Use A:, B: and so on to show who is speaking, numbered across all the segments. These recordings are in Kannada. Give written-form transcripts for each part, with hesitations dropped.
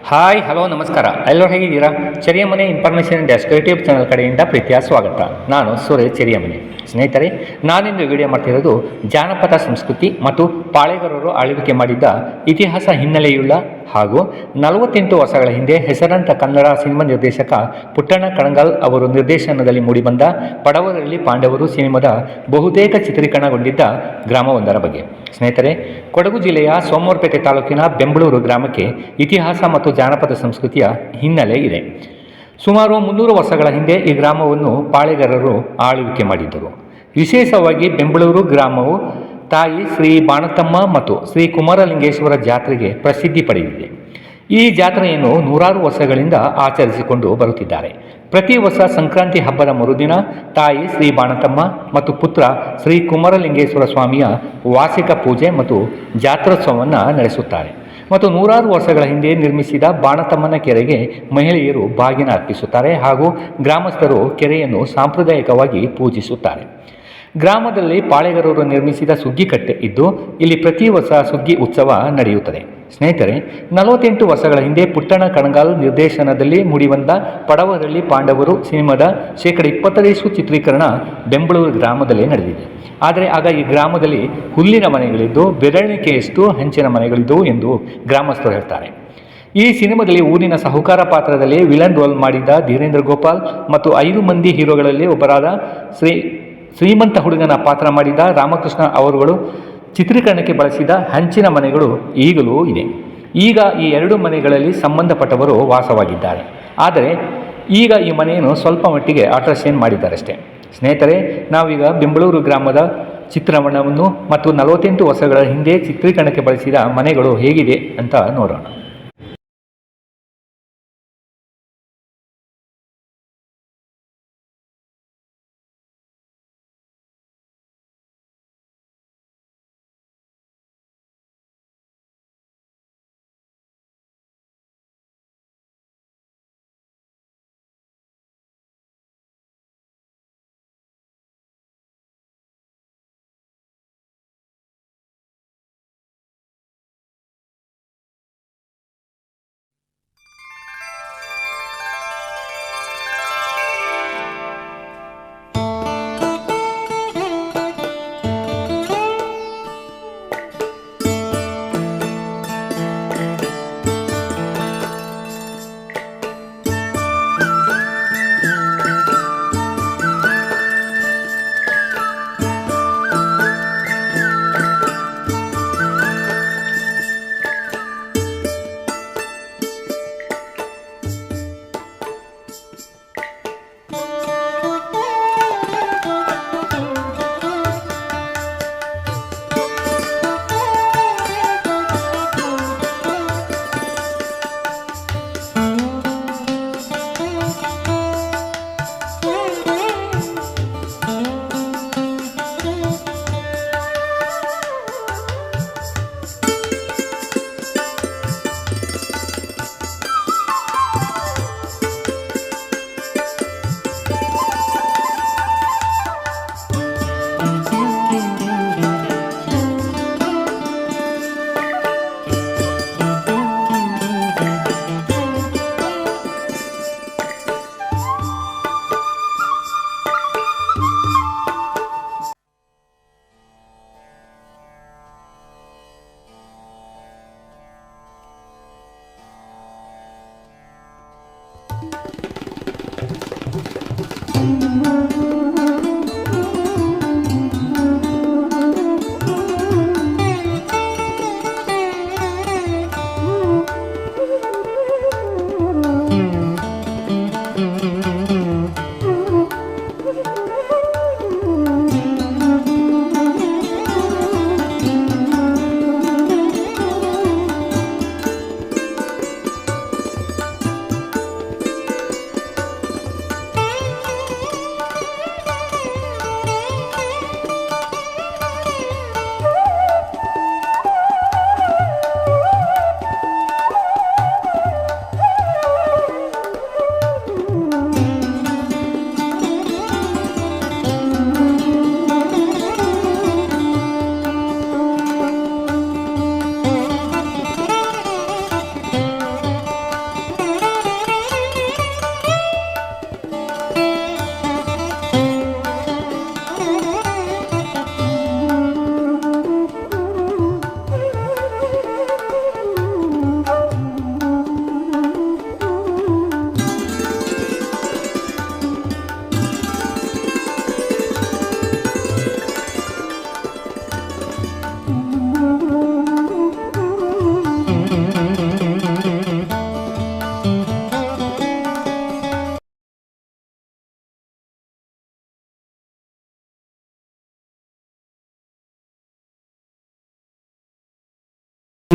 A: ಹಾಯ್ ಹಲೋ ನಮಸ್ಕಾರ, ಎಲ್ಲರೂ ಹೇಗಿದ್ದೀರಾ? ಚೆರಿಯಮನೆ ಇನ್ಫಾರ್ಮೇಷನ್ ಡೆಸ್ಕ್ ಯೂಟ್ಯೂಬ್ ಚಾನಲ್ ಕಡೆಯಿಂದ ಪ್ರೀತಿಯ ಸ್ವಾಗತ. ನಾನು ಸುರೇಶ್ ಚೆರಿಯಮನೆ. ಸ್ನೇಹಿತರೆ, ನಾನಿಂದು ವಿಡಿಯೋ ಮಾಡ್ತಿರೋದು ಜಾನಪದ ಸಂಸ್ಕೃತಿ ಮತ್ತು ಪಾಳೆಗಾರರು ಆಳ್ವಿಕೆ ಮಾಡಿದ್ದ ಇತಿಹಾಸ ಹಿನ್ನೆಲೆಯುಳ್ಳ ಹಾಗೂ 48 ವರ್ಷಗಳ ಹಿಂದೆ ಹೆಸರಾಂತ ಕನ್ನಡ ಸಿನಿಮಾ ನಿರ್ದೇಶಕ ಪುಟ್ಟಣ್ಣ ಕಣಗಾಲ್ ಅವರು ನಿರ್ದೇಶನದಲ್ಲಿ ಮೂಡಿಬಂದ ಪಡವರಲ್ಲಿ ಪಾಂಡವರು ಸಿನಿಮಾದ ಬಹುತೇಕ ಚಿತ್ರೀಕರಣಗೊಂಡಿದ್ದ ಗ್ರಾಮವೊಂದರ ಬಗ್ಗೆ. ಸ್ನೇಹಿತರೆ, ಕೊಡಗು ಜಿಲ್ಲೆಯ ಸೋಮವಾರಪೇಟೆ ತಾಲೂಕಿನ ಬೆಂಬಳೂರು ಗ್ರಾಮಕ್ಕೆ ಇತಿಹಾಸ ಮತ್ತು ಜಾನಪದ ಸಂಸ್ಕೃತಿಯ ಹಿನ್ನೆಲೆ ಇದೆ. ಸುಮಾರು 300 ವರ್ಷಗಳ ಹಿಂದೆ ಈ ಗ್ರಾಮವನ್ನು ಪಾಳೆಗಾರರು ಆಳ್ವಿಕೆ ಮಾಡಿದ್ದರು. ವಿಶೇಷವಾಗಿ ಬೆಂಬಳೂರು ಗ್ರಾಮವು ತಾಯಿ ಶ್ರೀ ಬಾಣತಮ್ಮ ಮತ್ತು ಶ್ರೀ ಕುಮಾರಲಿಂಗೇಶ್ವರ ಜಾತ್ರೆಗೆ ಪ್ರಸಿದ್ಧಿ ಪಡೆದಿದೆ. ಈ ಜಾತ್ರೆಯನ್ನು ನೂರಾರು ವರ್ಷಗಳಿಂದ ಆಚರಿಸಿಕೊಂಡು ಬರುತ್ತಿದ್ದಾರೆ. ಪ್ರತಿ ವರ್ಷ ಸಂಕ್ರಾಂತಿ ಹಬ್ಬದ ಮರುದಿನ ತಾಯಿ ಶ್ರೀ ಬಾಣತಮ್ಮ ಮತ್ತು ಪುತ್ರ ಶ್ರೀ ಕುಮಾರಲಿಂಗೇಶ್ವರ ಸ್ವಾಮಿಯ ವಾರ್ಷಿಕ ಪೂಜೆ ಮತ್ತು ಜಾತ್ರೋತ್ಸವವನ್ನು ನಡೆಸುತ್ತಾರೆ. ಮತ್ತು ನೂರಾರು ವರ್ಷಗಳ ಹಿಂದೆ ನಿರ್ಮಿಸಿದ ಬಾಣತಮ್ಮನ ಕೆರೆಗೆ ಮಹಿಳೆಯರು ಬಾಗಿನ ಅರ್ಪಿಸುತ್ತಾರೆ ಹಾಗೂ ಗ್ರಾಮಸ್ಥರು ಕೆರೆಯನ್ನು ಸಾಂಪ್ರದಾಯಿಕವಾಗಿ ಪೂಜಿಸುತ್ತಾರೆ. ಗ್ರಾಮದಲ್ಲಿ ಪಾಳೆಗಾರರು ನಿರ್ಮಿಸಿದ ಸುಗ್ಗಿಕಟ್ಟೆ ಇದ್ದು ಇಲ್ಲಿ ಪ್ರತಿ ವರ್ಷ ಸುಗ್ಗಿ ಉತ್ಸವ ನಡೆಯುತ್ತದೆ. ಸ್ನೇಹಿತರೆ, 48 ವರ್ಷಗಳ ಹಿಂದೆ ಪುಟ್ಟಣ್ಣ ಕಣಗಾಲ್ ನಿರ್ದೇಶನದಲ್ಲಿ ಮೂಡಿಬಂದ ಪಡವರಲ್ಲಿ ಪಾಂಡವರು ಸಿನಿಮಾದ 20% ಚಿತ್ರೀಕರಣ ಬೆಂಬಳೂರು ಗ್ರಾಮದಲ್ಲೇ ನಡೆದಿದೆ. ಆದರೆ ಆಗ ಈ ಗ್ರಾಮದಲ್ಲಿ ಹುಲ್ಲಿನ ಮನೆಗಳಿದ್ದು ಬೆರಳಿಕೆಯಷ್ಟು ಹಂಚಿನ ಮನೆಗಳಿದ್ದವು ಎಂದು ಗ್ರಾಮಸ್ಥರು ಹೇಳ್ತಾರೆ. ಈ ಸಿನಿಮಾದಲ್ಲಿ ಊರಿನ ಸಾಹುಕಾರ ಪಾತ್ರದಲ್ಲಿ ವಿಲನ್ ರೋಲ್ ಮಾಡಿದ್ದ ಧೀರೇಂದ್ರ ಗೋಪಾಲ್ ಮತ್ತು 5 ಮಂದಿ ಹೀರೋಗಳಲ್ಲಿ ಒಬ್ಬರಾದ ಶ್ರೀಮಂತ ಹುಡುಗನ ಪಾತ್ರ ಮಾಡಿದ ರಾಮಕೃಷ್ಣ ಅವರುಗಳು ಚಿತ್ರೀಕರಣಕ್ಕೆ ಬಳಸಿದ ಹಂಚಿನ ಮನೆಗಳು ಈಗಲೂ ಇದೆ. ಈಗ ಈ 2 ಮನೆಗಳಲ್ಲಿ ಸಂಬಂಧಪಟ್ಟವರು ವಾಸವಾಗಿದ್ದಾರೆ. ಆದರೆ ಈಗ ಈ ಮನೆಯನ್ನು ಸ್ವಲ್ಪ ಮಟ್ಟಿಗೆ ಆಲ್ಟ್ರೇಷನ್ ಮಾಡಿದ್ದಾರಷ್ಟೇ. ಸ್ನೇಹಿತರೆ, ನಾವೀಗ ಬೆಂಬಳೂರು ಗ್ರಾಮದ ಚಿತ್ರಣವನ್ನು ಮತ್ತು 48 ವರ್ಷಗಳ ಹಿಂದೆ ಚಿತ್ರೀಕರಣಕ್ಕೆ ಬಳಸಿದ ಮನೆಗಳು ಹೇಗಿದೆ ಅಂತ ನೋಡೋಣ.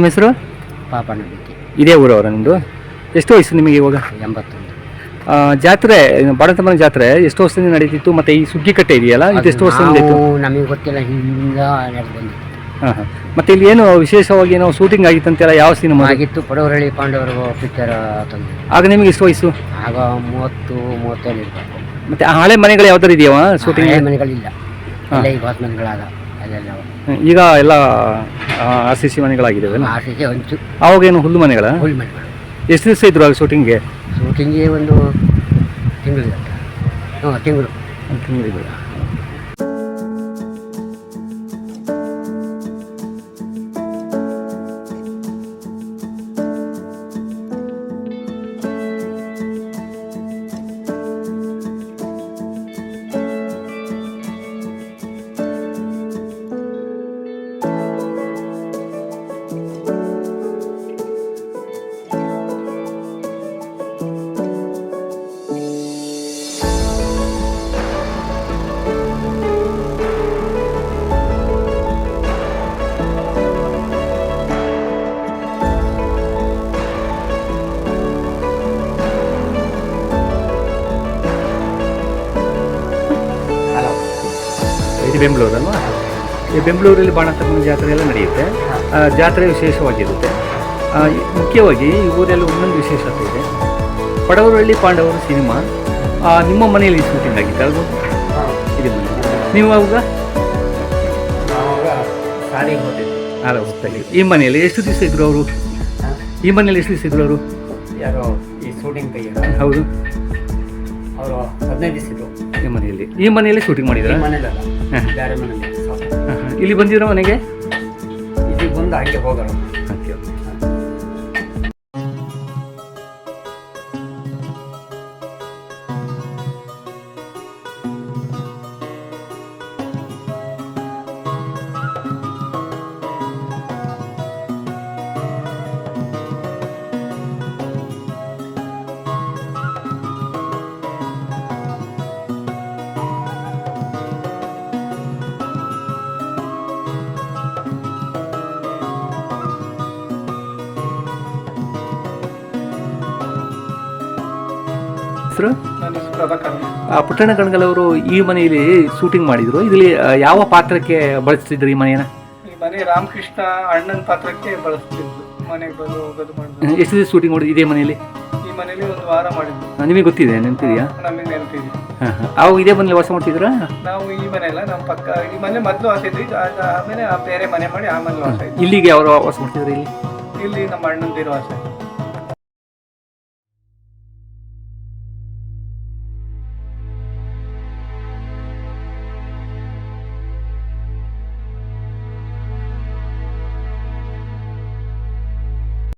A: ನಿಮ್ಮ ಹೆಸರು?
B: ಪಾಪನಹಳ್ಳಿ.
A: ಇದೇ ಊರವರ ನಿಮ್ಮದು? ಎಷ್ಟು ವಯಸ್ಸು ನಿಮಗೆ ಇವಾಗ?
B: 81.
A: ಜಾತ್ರೆ ಬಾಣಂತಮ್ಮನ ಜಾತ್ರೆ ಎಷ್ಟು ವರ್ಷದಿಂದ ನಡೀತಿತ್ತು? ಮತ್ತು ಈ ಸುಗ್ಗಿ ಕಟ್ಟೆ ಇದೆಯಲ್ಲ ಇದು ಎಷ್ಟು ವರ್ಷದಿಂದ ಇತ್ತು?
B: ನಮಗೆ ಗೊತ್ತಿಲ್ಲ, ಹಿಂದಿಂದ ನಡೆದು ಬಂದಿತ್ತು.
A: ಹಾಂ ಹಾಂ. ಮತ್ತು ಇಲ್ಲಿ ಏನು ವಿಶೇಷವಾಗಿ ಏನೋ ಶೂಟಿಂಗ್ ಆಗಿತ್ತಂತೆಲ್ಲ, ಯಾವ ಸಿನಿಮಾ
B: ಆಗಿತ್ತು? ಪಡವರಳ್ಳಿ ಪಾಂಡವರು ಪಿಕ್ಚರ್ ತಂದು.
A: ಆಗ ನಿಮಗೆ ಎಷ್ಟು ವಯಸ್ಸು?
B: ಆಗ 30-35 ಇರಬೇಕು.
A: ಮತ್ತು ಹಳೆ ಮನೆಗಳು ಯಾವ್ದಾರು ಇದೆಯಾ ಶೂಟಿಂಗ್?
B: ಹಳೆ ಮನೆಗಳಿಲ್ಲ, ಎಲ್ಲ ಈಗ ಹೊಸ ಮನೆಗಳಾದ ಅಲ್ಲೆಲ್ಲ.
A: ಈಗ ಎಲ್ಲ RCC ಮನೆಗಳಾಗಿದ್ದಾವೆ.
B: ಆಸೆಗೆ ಹಂಚು.
A: ಅವಾಗೇನು ಹುಲ್ಲು ಮನೆಗಳ?
B: ಹುಲ್ ಮನೆಗಳು.
A: ಎಷ್ಟು ದಿವಸ ಇದ್ರು ಆಗ ಶೂಟಿಂಗ್ಗೆ?
B: ಶೂಟಿಂಗ್ಗೆ ಒಂದು ತಿಂಗಳು. ತಿಂಗಳು.
A: ತಿಂಗಳಿಗಳು. ಇದು ಬೆಂಗಳೂರಲ್ವಾ? ಈ ಬೆಂಗಳೂರಲ್ಲಿ ಬಾಣಂತಮ್ಮನ ಜಾತ್ರೆ ಎಲ್ಲ ನಡೆಯುತ್ತೆ. ಜಾತ್ರೆ ವಿಶೇಷವಾಗಿರುತ್ತೆ. ಮುಖ್ಯವಾಗಿ ಈ ಊರಲ್ಲಿ ಒಂದೊಂದು ವಿಶೇಷತೆ ಇದೆ. ಪಡವರಳ್ಳಿ ಪಾಂಡವರು ಸಿನಿಮಾ ನಿಮ್ಮ ಮನೆಯಲ್ಲಿ ಶೂಟಿಂಗ್ ಆಗಿತ್ತು ಅಲ್ವಾ? ಇದೆ ಮನೆ. ನೀವು ಅವಾಗ ಅಲ್ಲ ಹೋಗ್ತಾಯಿದ್ವಿ. ಈ ಮನೆಯಲ್ಲಿ ಎಷ್ಟು ದಿವಸ ಇದ್ರು ಅವರು? ಈ ಮನೆಯಲ್ಲಿ ಎಷ್ಟು ದಿವಸ ಇದ್ರು ಅವರು?
B: ಯಾರೋ ಈ ಶೂಟಿಂಗ್ ಕೈ?
A: ಹೌದು,
B: ಅವರು 15 ದಿವಸ ಇದ್ರು
A: ಈ ಮನೆಯಲ್ಲಿ ಶೂಟಿಂಗ್ ಮಾಡಿದ್ರ?
B: ಮನೇಲಲ್ಲ, ಬೇರೆ ಮನೇಲಿ.
A: ಇಲ್ಲಿ ಬಂದಿರೋ ಮನೆಗೆ?
B: ಇಲ್ಲಿ ಬಂದು ಹಾಗೆ ಹೋಗೋರು.
A: ಪುಟ್ಟಣ್ಣ ಕಣಗಲ್ ಈ ಮನೆಯಲ್ಲಿ ಶೂಟಿಂಗ್ ಮಾಡಿದ್ರು. ಇದರಲ್ಲಿ ಯಾವ ಪಾತ್ರಕ್ಕೆ ಬಳಸ್ತಿದ್ರು ಈ ಮನೆಯನ್ನ?
C: ಈ ಮನೆ ರಾಮಕೃಷ್ಣ ಅಣ್ಣನ ಪಾತ್ರಕ್ಕೆ ಬಳಸ್ತಿದ್ರು. ಮನೆಗೆ ಬಂದು ಹೋಗೋದು ಮಾಡಿದ್ರು.
A: ಎಷ್ಟು ದಿವಸ ಶೂಟಿಂಗ್ ಮಾಡಿದ್ರು ಇದೇ ಮನೆಯಲ್ಲಿ?
C: ಈ ಮನೇಲಿ 1 ವಾರ ಮಾಡಿದ್ರು.
A: ನಿಮಗೆ ಗೊತ್ತಿದೆ, ನೆನಪಿದೆಯಾ?
C: ನಮಗೆ ನೆನಪಿದೆ.
A: ಅವಾಗ ಇದೇ ಮನೇಲಿ ವಾಸ ಮಾಡ್ತಿದ್ರಾ?
C: ನಾವು ಈ ಮನೆ ಅಲ್ಲ, ನಮ್ಮ ಪಕ್ಕ ಈ ಮನೆ ಮೊದಲು ವಾಸ ಇದ್ವಿ. ಆಮೇಲೆ ಬೇರೆ ಮನೆ ಮಾಡಿ ಆಮೇಲೆ ವಾಸ ಇದ್ವಿ.
A: ಇಲ್ಲಿಗೆ ಅವರು ವಾಸ ಮಾಡ್ತಿದ್ರು? ಇಲ್ಲಿ
C: ನಮ್ಮ ಅಣ್ಣಂದಿರು ವಾಸ.